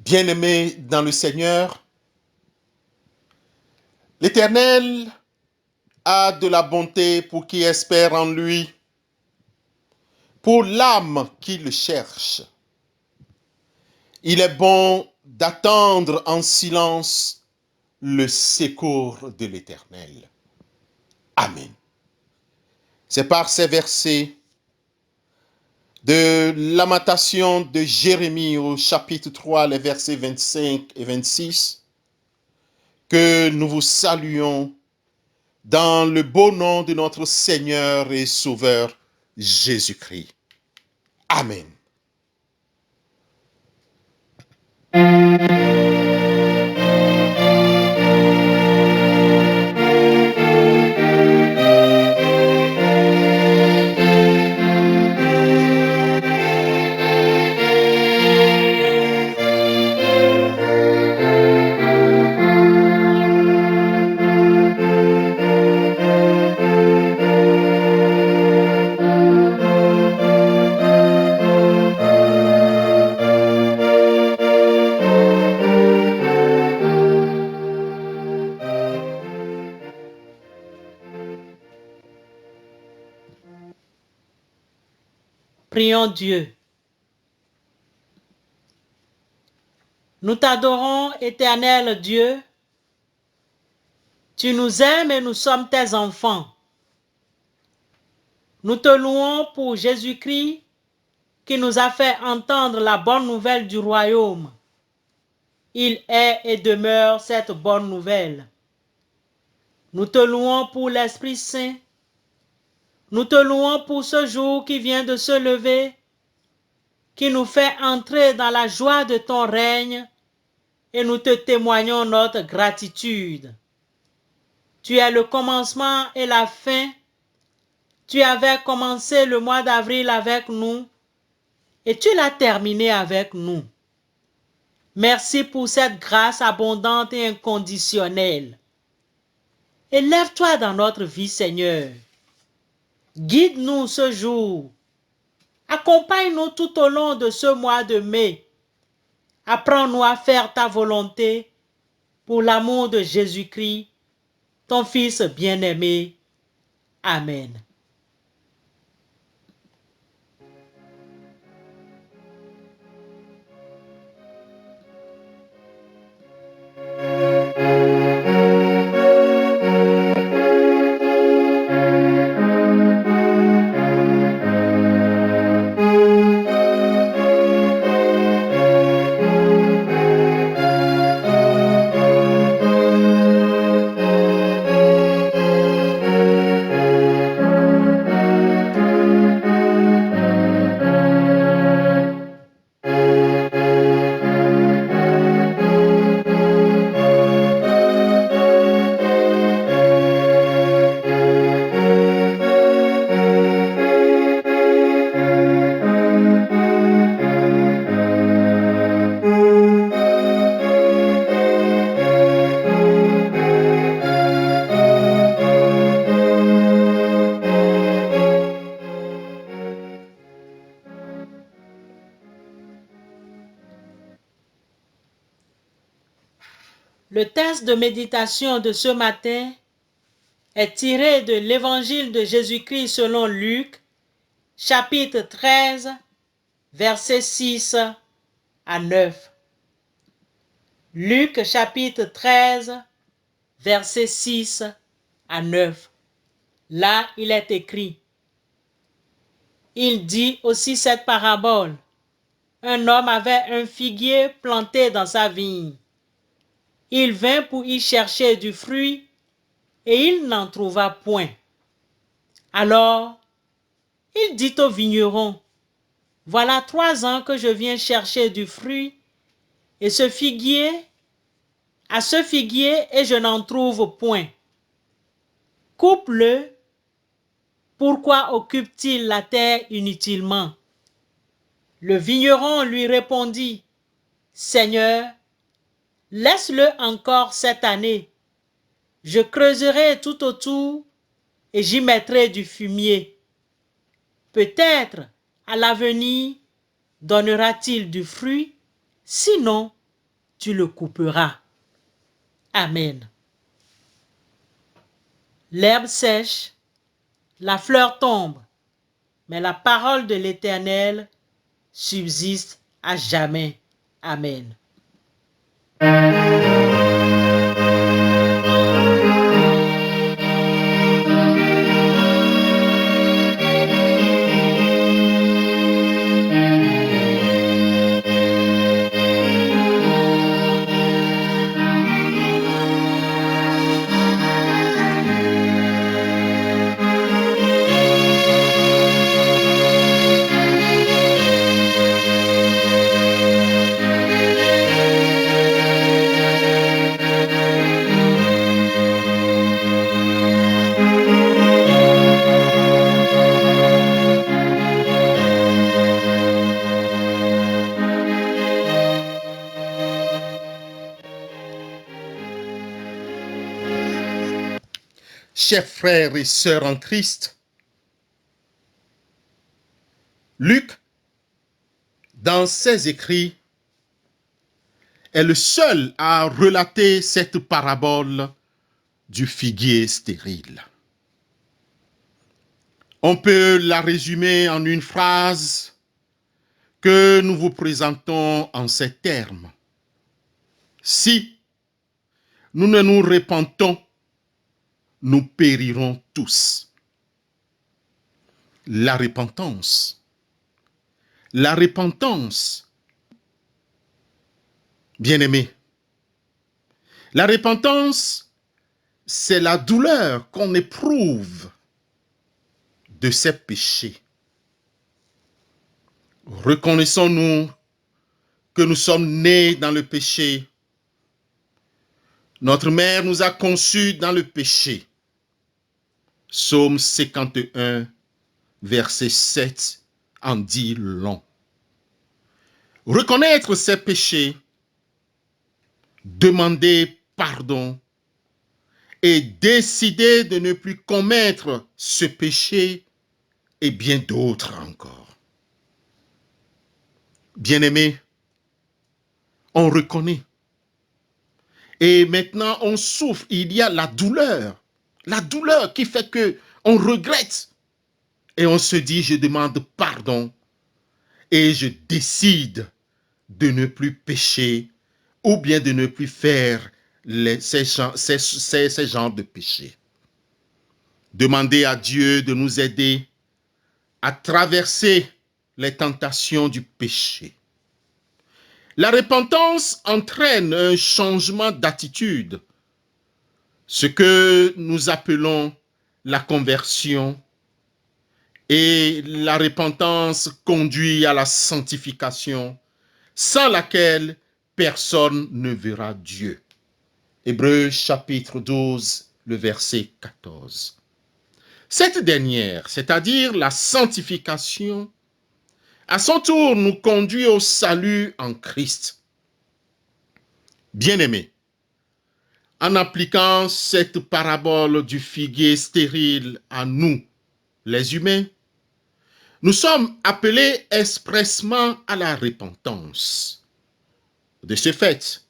Bien-aimés dans le Seigneur, l'Éternel a de la bonté pour qui espère en lui, pour l'âme qui le cherche. Il est bon d'attendre en silence le secours de l'Éternel. Amen. C'est par ces versets de Lamentation de Jérémie au chapitre 3, les versets 25 et 26, que nous vous saluons dans le beau nom de notre Seigneur et Sauveur Jésus-Christ. Amen. Prions Dieu. Nous t'adorons, éternel Dieu. Tu nous aimes et nous sommes tes enfants. Nous te louons pour Jésus-Christ qui nous a fait entendre la bonne nouvelle du royaume. Il est et demeure cette bonne nouvelle. Nous te louons pour l'Esprit Saint. Nous te louons pour ce jour qui vient de se lever, qui nous fait entrer dans la joie de ton règne, et nous te témoignons notre gratitude. Tu es le commencement et la fin. Tu avais commencé le mois d'avril avec nous, et tu l'as terminé avec nous. Merci pour cette grâce abondante et inconditionnelle. Élève-toi dans notre vie, Seigneur. Guide-nous ce jour. Accompagne-nous tout au long de ce mois de mai. Apprends-nous à faire ta volonté pour l'amour de Jésus-Christ, ton Fils bien-aimé. Amen. Le texte de méditation de ce matin est tiré de l'Évangile de Jésus-Christ selon Luc, chapitre 13, versets 6 à 9. Luc, chapitre 13, versets 6 à 9. Là, il est écrit: Il dit aussi cette parabole. Un homme avait un figuier planté dans sa vigne. Il vint pour y chercher du fruit, et il n'en trouva point. Alors, il dit au vigneron: Voilà 3 ans que je viens chercher du fruit, et à ce figuier, et je n'en trouve point. Coupe-le. Pourquoi occupe-t-il la terre inutilement? Le vigneron lui répondit: Seigneur, laisse-le encore cette année. Je creuserai tout autour et j'y mettrai du fumier. Peut-être, à l'avenir, donnera-t-il du fruit, sinon, tu le couperas. Amen. L'herbe sèche, la fleur tombe, mais la parole de l'Éternel subsiste à jamais. Amen. Chers frères et sœurs en Christ, Luc, dans ses écrits, est le seul à relater cette parabole du figuier stérile. On peut la résumer en une phrase que nous vous présentons en ces termes. Si nous ne nous repentons, nous périrons tous. La repentance. La repentance. Bien-aimés, la repentance, c'est la douleur qu'on éprouve de ses péchés. Reconnaissons-nous que nous sommes nés dans le péché. Notre mère nous a conçus dans le péché. Psaume 51, verset 7 en dit long. Reconnaître ses péchés, demander pardon et décider de ne plus commettre ce péché et bien d'autres encore. Bien-aimés, on reconnaît. Et maintenant, on souffre. Il y a la douleur qui fait que on regrette. Et on se dit, je demande pardon et je décide de ne plus pécher ou bien de ne plus faire ces genres de péchés. Demander à Dieu de nous aider à traverser les tentations du péché. La repentance entraîne un changement d'attitude, ce que nous appelons la conversion, et la repentance conduit à la sanctification, sans laquelle personne ne verra Dieu. Hébreux chapitre 12, le verset 14. Cette dernière, c'est-à-dire la sanctification, à son tour nous conduit au salut en Christ. Bien-aimés, en appliquant cette parabole du figuier stérile à nous, les humains, nous sommes appelés expressément à la repentance. De ce fait,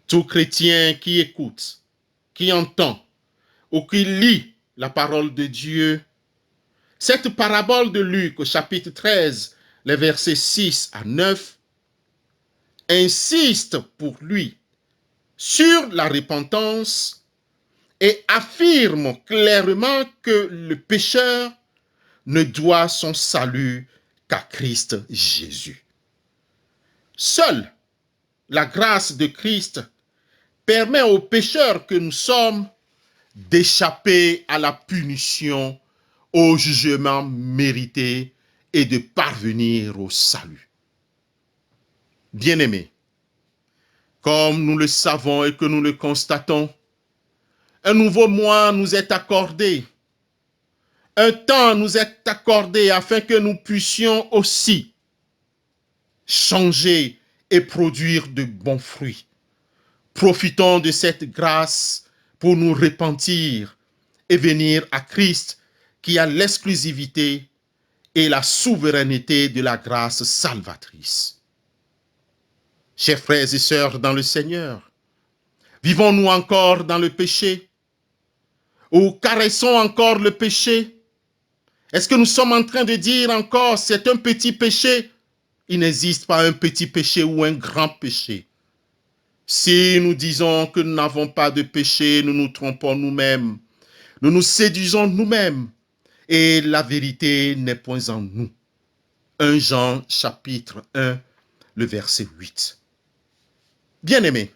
tout chrétien qui écoute, qui entend ou qui lit la parole de Dieu, cette parabole de Luc au chapitre 13, les versets 6 à 9, insiste pour lui sur la repentance et affirme clairement que le pécheur ne doit son salut qu'à Christ Jésus. Seule la grâce de Christ permet aux pécheurs que nous sommes d'échapper à la punition, au jugement mérité et de parvenir au salut. Bien-aimés, comme nous le savons et que nous le constatons, un nouveau mois nous est accordé. Un temps nous est accordé afin que nous puissions aussi changer et produire de bons fruits. Profitons de cette grâce pour nous repentir et venir à Christ qui a l'exclusivité et la souveraineté de la grâce salvatrice. Chers frères et sœurs dans le Seigneur, vivons-nous encore dans le péché? Ou caressons encore le péché? Est-ce que nous sommes en train de dire encore c'est un petit péché? Il n'existe pas un petit péché ou un grand péché. Si nous disons que nous n'avons pas de péché, nous nous trompons nous-mêmes. Nous nous séduisons nous-mêmes et la vérité n'est point en nous. 1 Jean chapitre 1, le verset 8. Bien-aimés,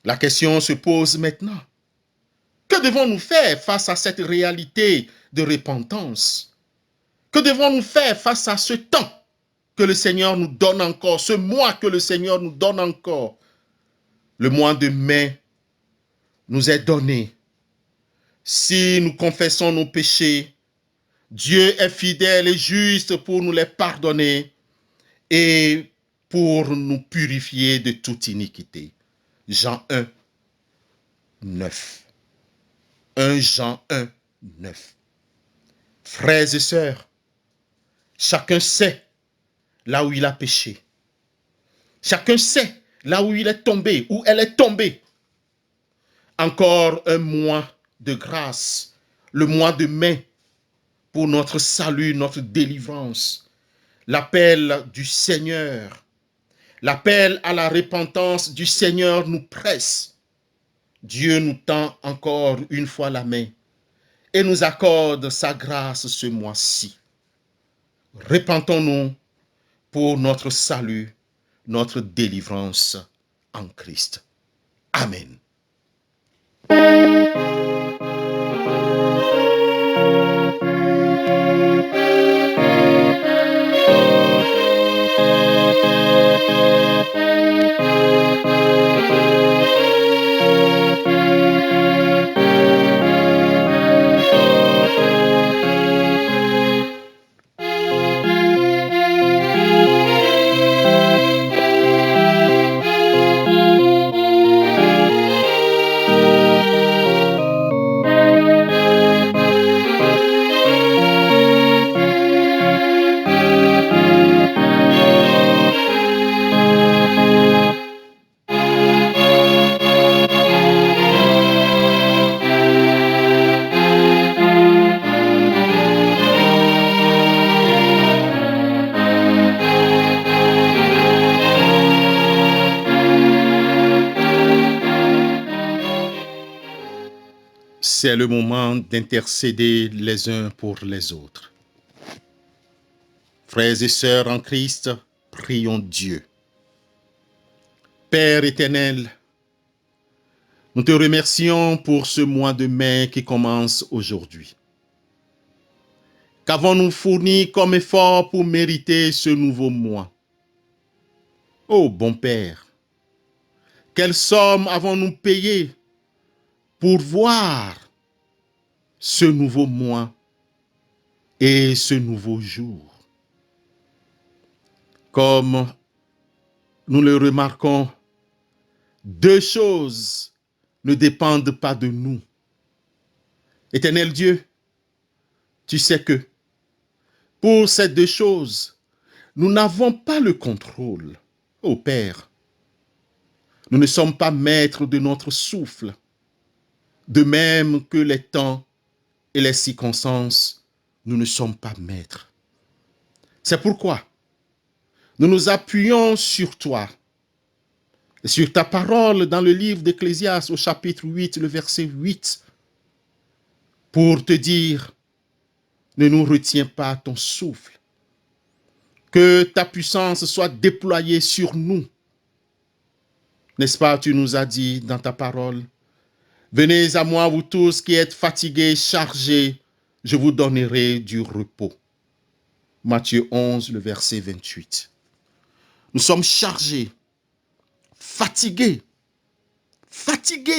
la question se pose maintenant. Que devons-nous faire face à cette réalité de repentance? Que devons-nous faire face à ce temps que le Seigneur nous donne encore, ce mois que le Seigneur nous donne encore? Le mois de mai nous est donné. Si nous confessons nos péchés, Dieu est fidèle et juste pour nous les pardonner et pour nous purifier de toute iniquité. Jean 1, 9. 1 Jean 1, 9. Frères et sœurs, chacun sait là où il a péché. Chacun sait là où il est tombé, où elle est tombée. Encore un mois de grâce, le mois de mai, pour notre salut, notre délivrance. L'appel du Seigneur, l'appel à la repentance du Seigneur nous presse. Dieu nous tend encore une fois la main et nous accorde sa grâce ce mois-ci. Repentons-nous pour notre salut, notre délivrance en Christ. Amen. C'est le moment d'intercéder les uns pour les autres. Frères et sœurs en Christ, prions Dieu. Père éternel, nous te remercions pour ce mois de mai qui commence aujourd'hui. Qu'avons-nous fourni comme effort pour mériter ce nouveau mois? Ô bon Père, quelle somme avons-nous payé pour voir ce nouveau mois et ce nouveau jour? Comme nous le remarquons, deux choses ne dépendent pas de nous. Éternel Dieu, tu sais que pour ces deux choses, nous n'avons pas le contrôle. Ô Père, nous ne sommes pas maîtres de notre souffle, de même que les temps et les circonstances, nous ne sommes pas maîtres. C'est pourquoi nous nous appuyons sur toi et sur ta parole dans le livre d'Ecclésiaste au chapitre 8, le verset 8, pour te dire, ne nous retiens pas ton souffle, que ta puissance soit déployée sur nous. N'est-ce pas, tu nous as dit dans ta parole, venez à moi, vous tous qui êtes fatigués, chargés, je vous donnerai du repos. Matthieu 11, le verset 28. Nous sommes chargés, fatigués,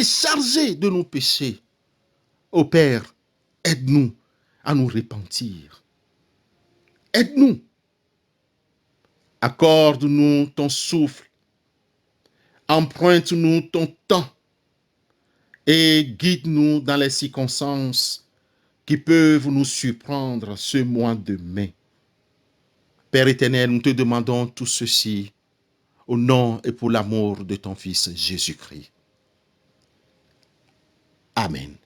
chargés de nos péchés. Ô Père, aide-nous à nous repentir. Aide-nous. Accorde-nous ton souffle. Emprunte-nous ton temps. Et guide-nous dans les circonstances qui peuvent nous surprendre ce mois de mai. Père éternel, nous te demandons tout ceci au nom et pour l'amour de ton Fils Jésus-Christ. Amen.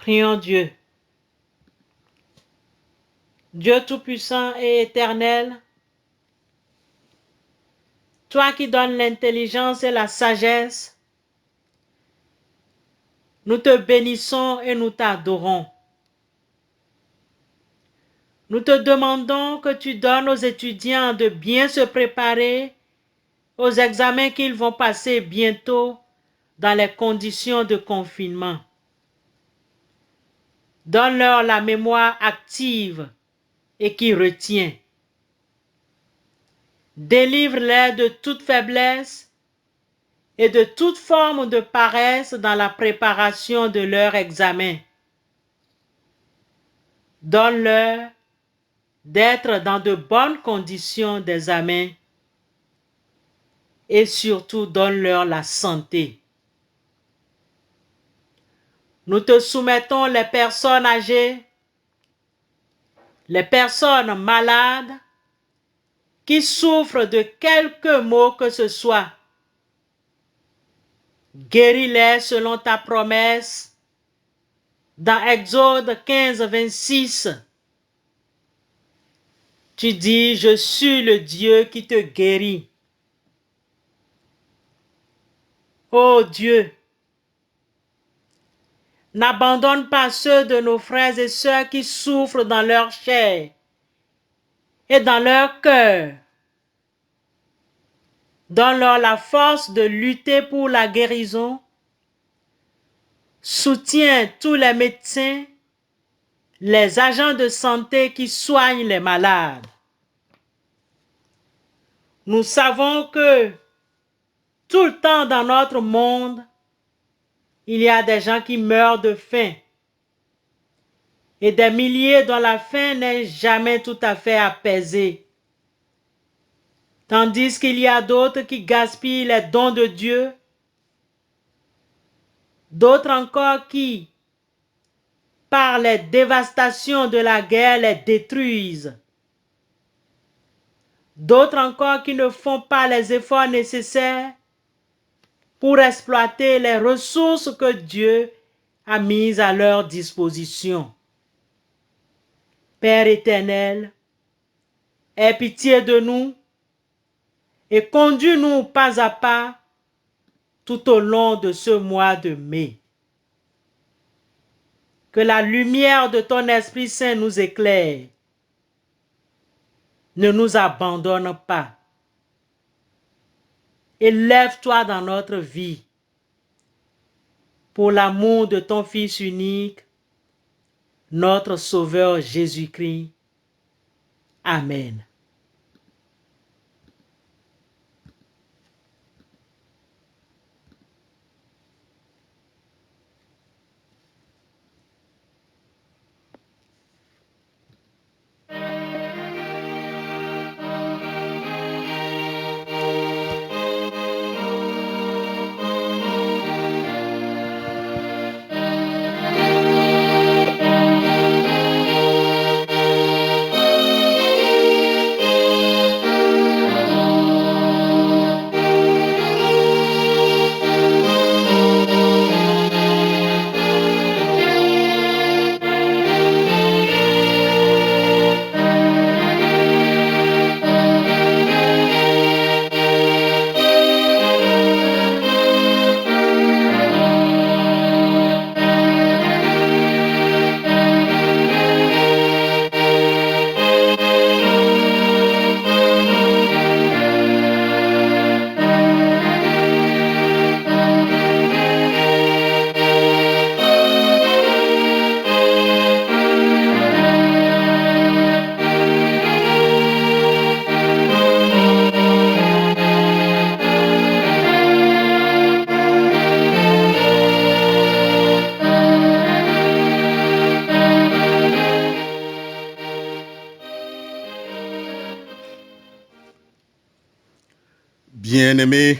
Prions Dieu. Dieu Tout-Puissant et Éternel, toi qui donnes l'intelligence et la sagesse, nous te bénissons et nous t'adorons. Nous te demandons que tu donnes aux étudiants de bien se préparer aux examens qu'ils vont passer bientôt dans les conditions de confinement. Donne-leur la mémoire active et qui retient. Délivre-les de toute faiblesse et de toute forme de paresse dans la préparation de leur examen. Donne-leur d'être dans de bonnes conditions d'examen et surtout donne-leur la santé. Nous te soumettons les personnes âgées, les personnes malades qui souffrent de quelque maux que ce soit. Guéris-les selon ta promesse dans Exode 15, 26. Tu dis, je suis le Dieu qui te guérit. Ô Dieu, n'abandonne pas ceux de nos frères et sœurs qui souffrent dans leur chair et dans leur cœur. Donne-leur la force de lutter pour la guérison. Soutiens tous les médecins, les agents de santé qui soignent les malades. Nous savons que tout le temps dans notre monde, il y a des gens qui meurent de faim et des milliers dont la faim n'est jamais tout à fait apaisée. Tandis qu'il y a d'autres qui gaspillent les dons de Dieu, d'autres encore qui, par les dévastations de la guerre, les détruisent. D'autres encore qui ne font pas les efforts nécessaires pour exploiter les ressources que Dieu a mises à leur disposition. Père éternel, aie pitié de nous et conduis-nous pas à pas tout au long de ce mois de mai. Que la lumière de ton Esprit Saint nous éclaire. Ne nous abandonne pas. Élève-toi dans notre vie. pour l'amour de ton Fils unique, notre Sauveur Jésus-Christ. Amen. Bien-aimés,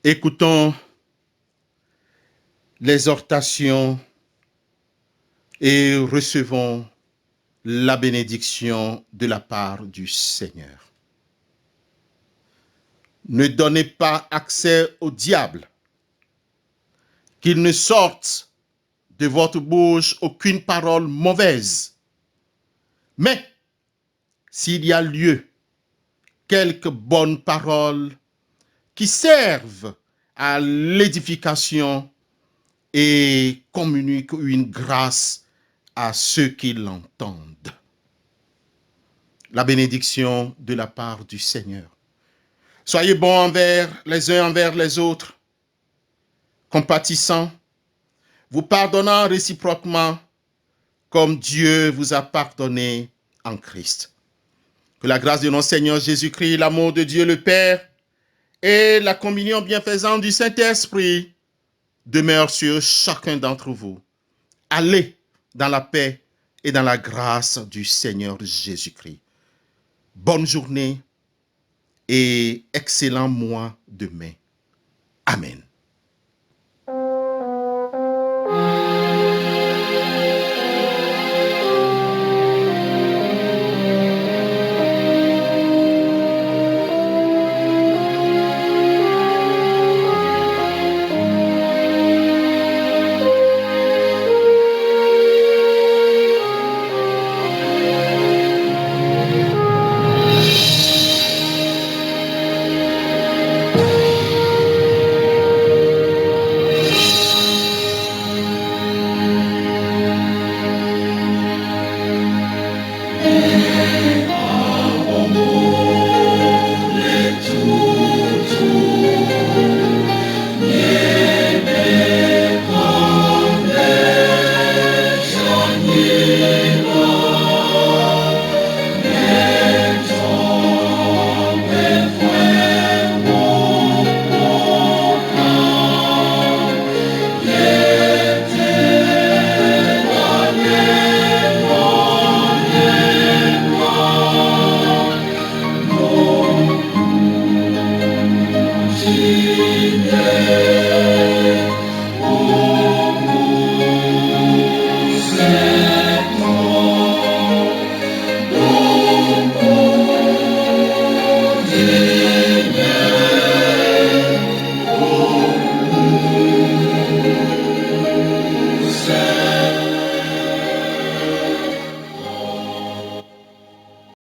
écoutons l'exhortation et recevons la bénédiction de la part du Seigneur. Ne donnez pas accès au diable, qu'il ne sorte de votre bouche aucune parole mauvaise. Mais s'il y a lieu, quelques bonnes paroles qui servent à l'édification et communiquent une grâce à ceux qui l'entendent. La bénédiction de la part du Seigneur. Soyez bons envers les autres, compatissants, vous pardonnant réciproquement comme Dieu vous a pardonné en Christ. Que la grâce de notre Seigneur Jésus-Christ, l'amour de Dieu le Père et la communion bienfaisante du Saint-Esprit demeurent sur chacun d'entre vous. Allez dans la paix et dans la grâce du Seigneur Jésus-Christ. Bonne journée et excellent mois de mai. Amen.